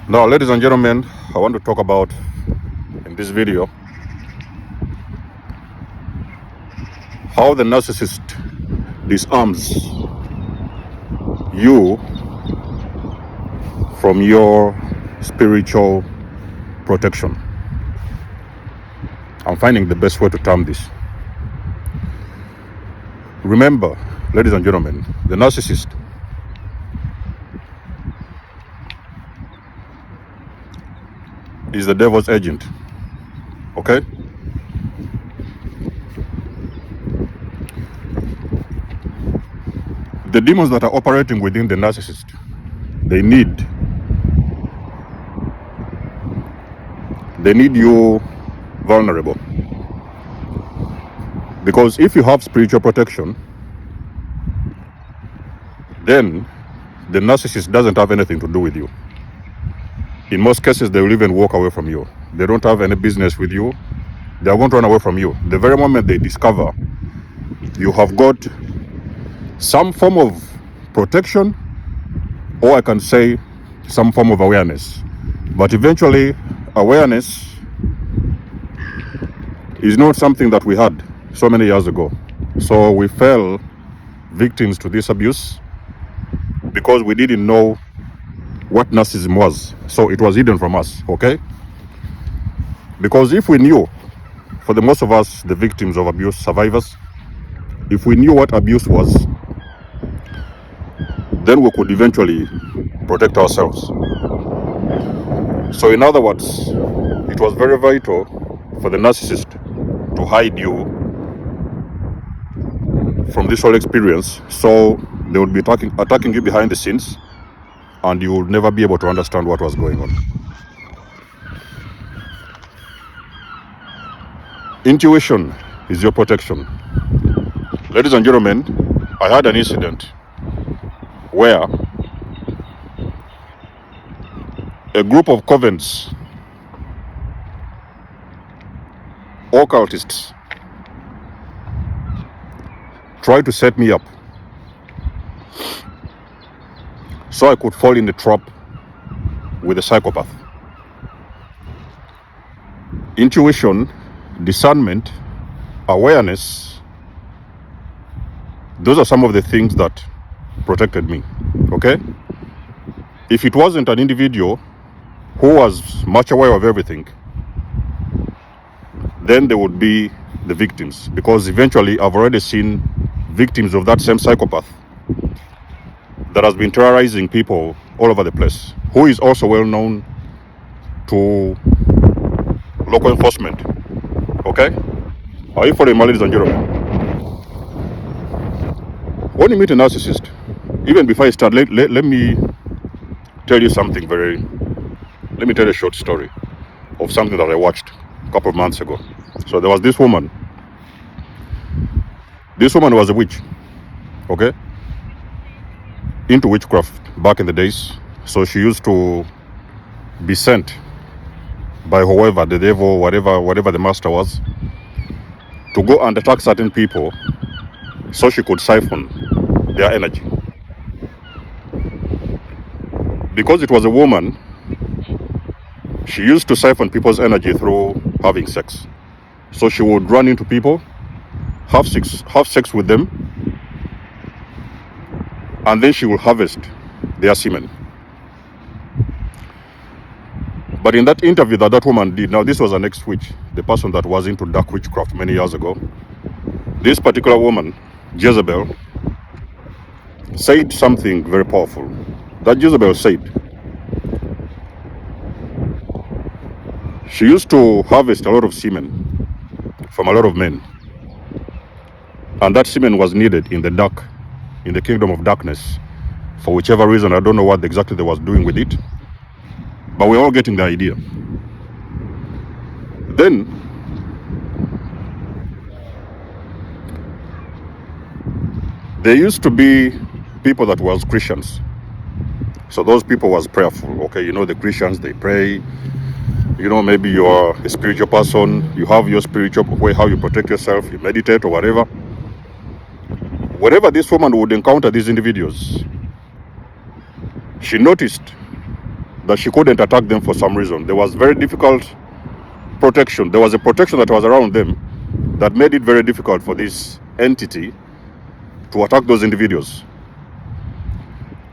Now, ladies and gentlemen, I want to talk about in this video how the narcissist disarms you from your spiritual protection. I'm finding the best way to term this. Remember, ladies and gentlemen, the narcissist is the devil's agent. Okay? The demons that are operating within the narcissist, they need you vulnerable. Because if you have spiritual protection, then the narcissist doesn't have anything to do with you. In most cases, they will even walk away from you. They don't have any business with you. They are going to run away from you. The very moment they discover you have got some form of protection, or I can say some form of awareness. But eventually, awareness is not something that we had so many years ago. So we fell victims to this abuse because we didn't know what narcissism was. So it was hidden from us, okay? Because if we knew, for the most of us, the victims of abuse, survivors, if we knew what abuse was, then we could eventually protect ourselves. So in other words, it was very vital for the narcissist to hide you from this whole experience, so they would be attacking you behind the scenes, and you would never be able to understand what was going on. Intuition is your protection. Ladies and gentlemen, I had an incident where a group of covens, occultists, tried to set me up so I could fall in the trap with a psychopath. Intuition, discernment, awareness, those are some of the things that protected me, okay? If it wasn't an individual who was much aware of everything, then they would be the victims, because eventually I've already seen victims of that same psychopath that has been terrorizing people all over the place, who is also well known to local enforcement. Okay? Are you following me, ladies and gentlemen? When you meet a narcissist, even before I start, let me tell you something let me tell a short story of something that I watched a couple of months ago. So there was this woman. This woman was a witch, okay? Into witchcraft back in the days. So she used to be sent by whoever, the devil, whatever the master was, to go and attack certain people so she could siphon their energy. Because it was a woman, she used to siphon people's energy through having sex. So she would run into people, have sex with them, and then she will harvest their semen. But in that interview that woman did, now this was an ex-witch, the person that was into dark witchcraft many years ago. This particular woman, Jezebel, said something very powerful. That Jezebel said, she used to harvest a lot of semen from a lot of men. And that semen was needed in the kingdom of darkness, for whichever reason. I don't know what exactly they was doing with it, but we're all getting the idea. Then there used to be people that was Christians. So those people was prayerful. Okay, you know, the Christians, they pray. You know, maybe you're a spiritual person, you have your spiritual way, how you protect yourself, you meditate or whatever. Whenever this woman would encounter these individuals, she noticed that she couldn't attack them for some reason. There was very difficult protection. There was a protection that was around them that made it very difficult for this entity to attack those individuals.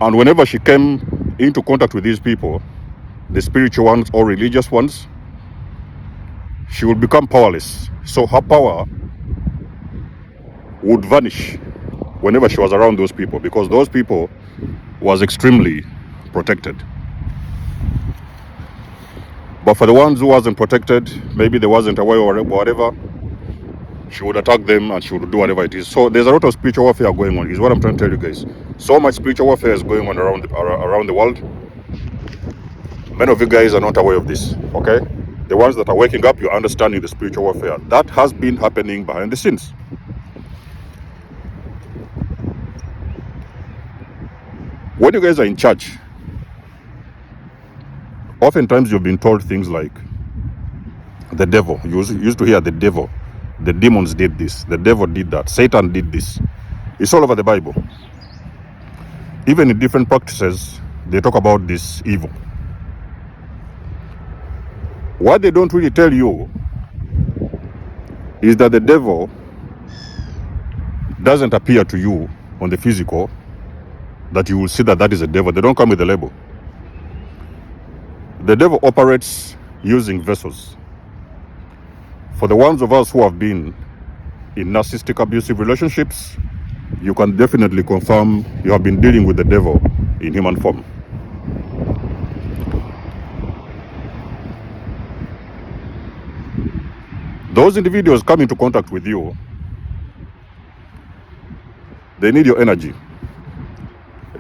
And whenever she came into contact with these people, the spiritual ones or religious ones, she would become powerless. So her power would vanish whenever she was around those people, because those people was extremely protected. But for the ones who wasn't protected, maybe they wasn't aware or whatever, she would attack them and she would do whatever it is. So there's a lot of spiritual warfare going on, is what I'm trying to tell you guys. So much spiritual warfare is going on around the world. Many of you guys are not aware of this, okay? The ones that are waking up, you're understanding the spiritual warfare. That has been happening behind the scenes. When you guys are in church, oftentimes you've been told things like, the devil. You used to hear the devil. The demons did this. The devil did that. Satan did this. It's all over the Bible. Even in different practices, they talk about this evil. What they don't really tell you is that the devil doesn't appear to you on the physical, that you will see that that is a devil. They don't come with a label. The devil operates using vessels. For the ones of us who have been in narcissistic abusive relationships, you can definitely confirm you have been dealing with the devil in human form. Those individuals come into contact with you, they need your energy,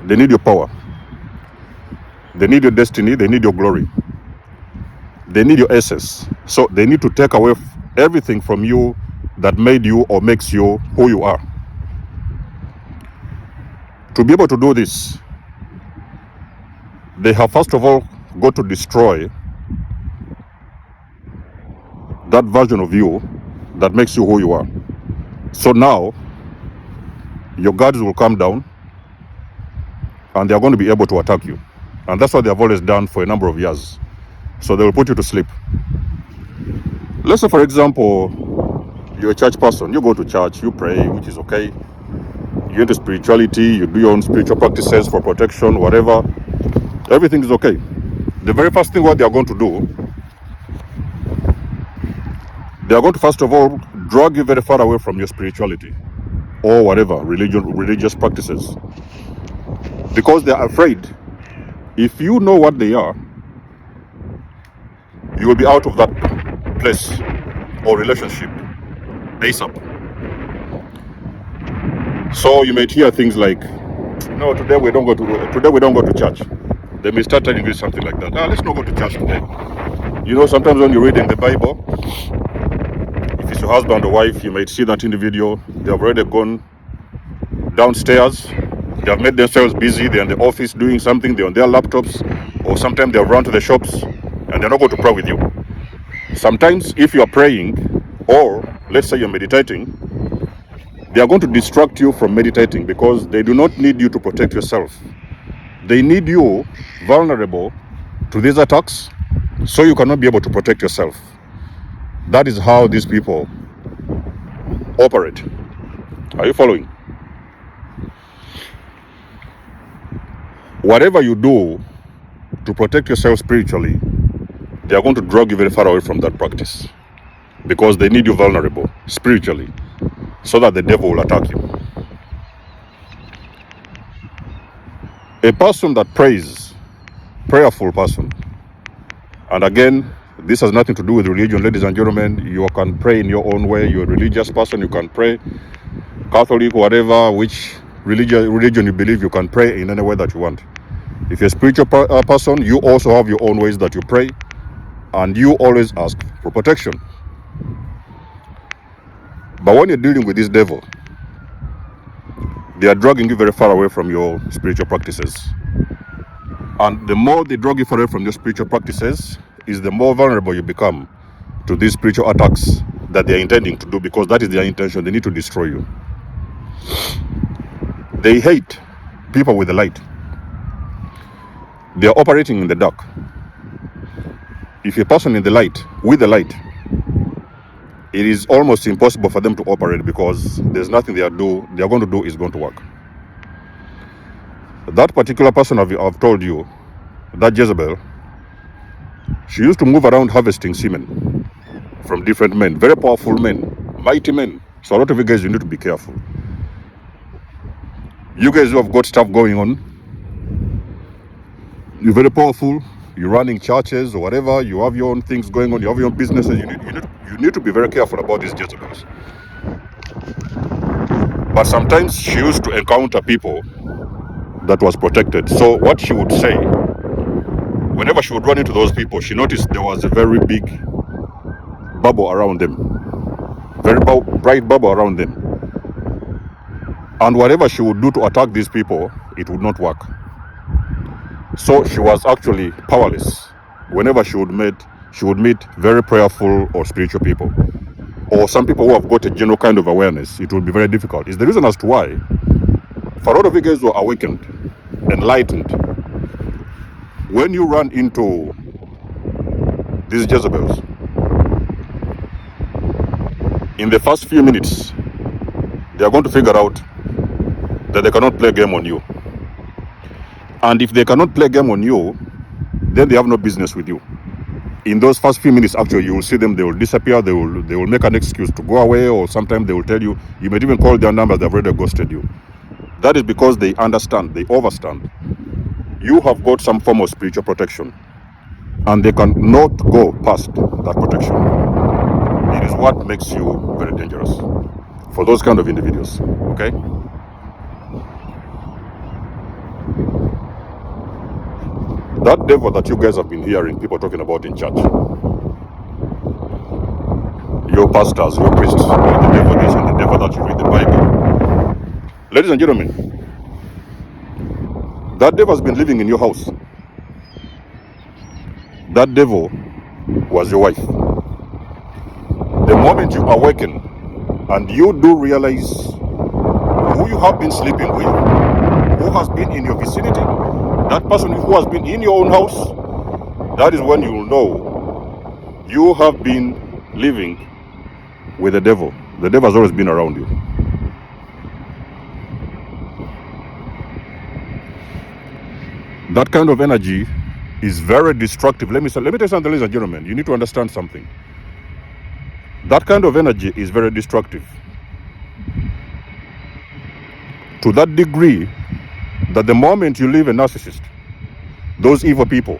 they need your power, they need your destiny, they need your glory, they need your essence. So they need to take away everything from you that made you or makes you who you are. To be able to do this, they have first of all got to destroy that version of you that makes you who you are. So now your guards will come down and they are going to be able to attack you. And that's what they have always done for a number of years. So they will put you to sleep. Let's say, for example, you're a church person, you go to church, you pray, which is okay. You're into spirituality, you do your own spiritual practices for protection, whatever. Everything is okay. The very first thing what they are going to do, they are going to first of all drag you very far away from your spirituality or whatever, religious practices. Because they are afraid if you know what they are, you will be out of that place or relationship ASAP. So you might hear things like, no, today we don't go to church. They may start telling you something like that. Let's not go to church today. You know, sometimes when you're reading the Bible, if it's your husband or wife, you might see that in the video, they have already gone downstairs, they have made themselves busy, they're in the office doing something, they're on their laptops, or sometimes they've run to the shops and they're not going to pray with you. Sometimes if you are praying, or let's say you're meditating, they are going to distract you from meditating because they do not need you to protect yourself. They need you vulnerable to these attacks so you cannot be able to protect yourself. That is how these people operate. Are you following? Whatever you do to protect yourself spiritually, they are going to drag you very far away from that practice because they need you vulnerable spiritually so that the devil will attack you. A person that prays, prayerful person, and again, this has nothing to do with religion, ladies and gentlemen. You can pray in your own way. You're a religious person, you can pray. Catholic, whatever, which religion you believe, you can pray in any way that you want. If you're a spiritual person, you also have your own ways that you pray, and you always ask for protection. But when you're dealing with this devil, they are dragging you very far away from your spiritual practices. And the more they drag you far away from your spiritual practices, is the more vulnerable you become to these spiritual attacks that they are intending to do, because that is their intention. They need to destroy you. They hate people with the light. They are operating in the dark. If a person in the light, with the light, it is almost impossible for them to operate because there's nothing they are going to do is going to work. That particular person I've told you, that Jezebel, she used to move around harvesting semen from different men, very powerful men, mighty men. So a lot of you guys, you need to be careful. You guys who have got stuff going on, you're very powerful, you're running churches or whatever, you have your own things going on, you have your own businesses, you need to be very careful about these Jezebels. But sometimes she used to encounter people that was protected. So what she would say, whenever she would run into those people, she noticed there was a very big bubble around them, very bright bubble around them. And whatever she would do to attack these people, it would not work. So she was actually powerless. Whenever she would meet very prayerful or spiritual people, or some people who have got a general kind of awareness. It would be very difficult. It's the reason as to why, for a lot of you guys who are awakened, enlightened, when you run into these Jezebels, in the first few minutes, they are going to figure out that they cannot play a game on you. And if they cannot play a game on you, then they have no business with you. In those first few minutes, actually, you will see them, they will disappear, they will make an excuse to go away, or sometimes they will tell you, you might even call their numbers, they've already ghosted you. That is because they understand, they overstand. You have got some form of spiritual protection, and they cannot go past that protection. It is what makes you very dangerous for those kind of individuals, okay? That devil that you guys have been hearing people talking about in church, your pastors, your priests, the devil this and the devil that, you read the Bible. Ladies and gentlemen, that devil has been living in your house. That devil was your wife. The moment you awaken and you do realize who you have been sleeping with, who has been in your vicinity, that person who has been in your own house, that is when you will know you have been living with the devil. The devil has always been around you. That kind of energy is very destructive. Let me tell you something, ladies and gentlemen. You need to understand something. That kind of energy is very destructive. To that degree that the moment you leave a narcissist, those evil people,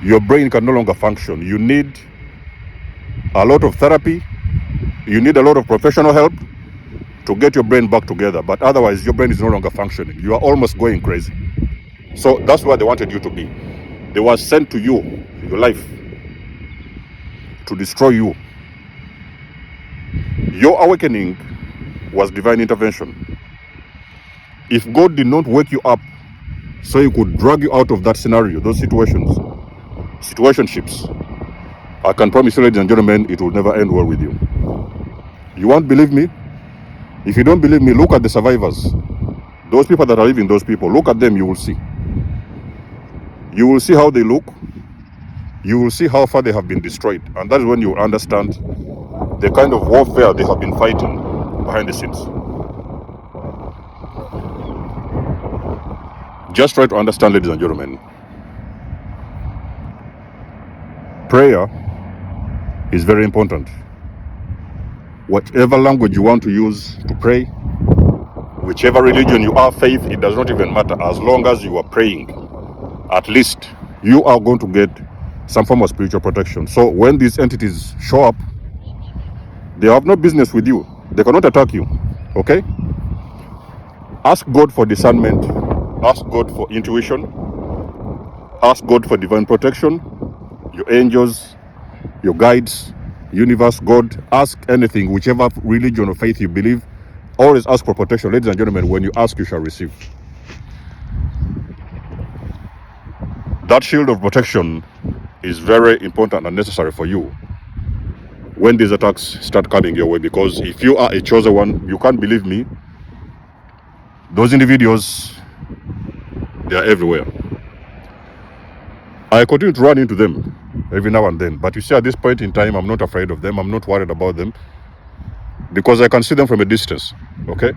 your brain can no longer function. You need a lot of therapy. You need a lot of professional help to get your brain back together. But otherwise, your brain is no longer functioning. You are almost going crazy. So that's where they wanted you to be. They were sent to you, your life, to destroy you. Your awakening was divine intervention. If God did not wake you up so He could drag you out of that scenario, those situationships, I can promise you, ladies and gentlemen, it will never end well with you. You won't believe me? If you don't believe me, look at the survivors. Those people that are living, those people, look at them, you will see. You will see how they look. You will see how far they have been destroyed. And that is when you will understand the kind of warfare they have been fighting behind the scenes. Just try to understand, ladies and gentlemen. Prayer is very important. Whatever language you want to use to pray, whichever religion you are, faith, it does not even matter. As long as you are praying, at least you are going to get some form of spiritual protection. So when these entities show up, they have no business with you. They cannot attack you, okay? Ask God for discernment. Ask God for intuition. Ask God for divine protection. Your angels, your guides, universe, God. Ask anything, whichever religion or faith you believe. Always ask for protection. Ladies and gentlemen, when you ask, you shall receive. That shield of protection is very important and necessary for you when these attacks start coming your way, because if you are a chosen one, you can't believe me, those individuals, They are everywhere. I continue to run into them every now and then. But you see, at this point in time, I'm not afraid of them. I'm not worried about them because I can see them from a distance, okay?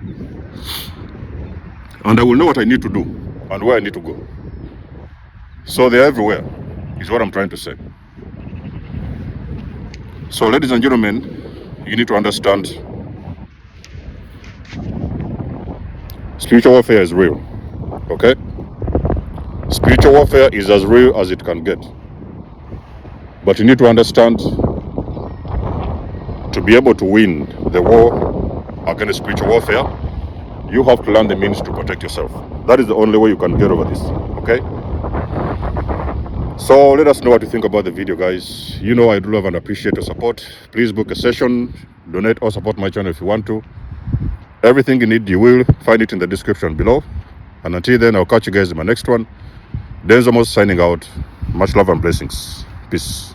And I will know what I need to do and where I need to go. So they're everywhere, is what I'm trying to say. So ladies and gentlemen, you need to understand spiritual warfare is real, okay? Spiritual warfare is as real as it can get. But you need to understand, to be able to win the war against spiritual warfare, you have to learn the means to protect yourself. That is the only way you can get over this, okay? So let us know what you think about the video, guys. You know I do love and appreciate your support. Please book a session, donate or support my channel if you want to. Everything you need, you will find it in the description below. And until then, I'll catch you guys in my next one. Denzo Mos signing out. Much love and blessings. Peace.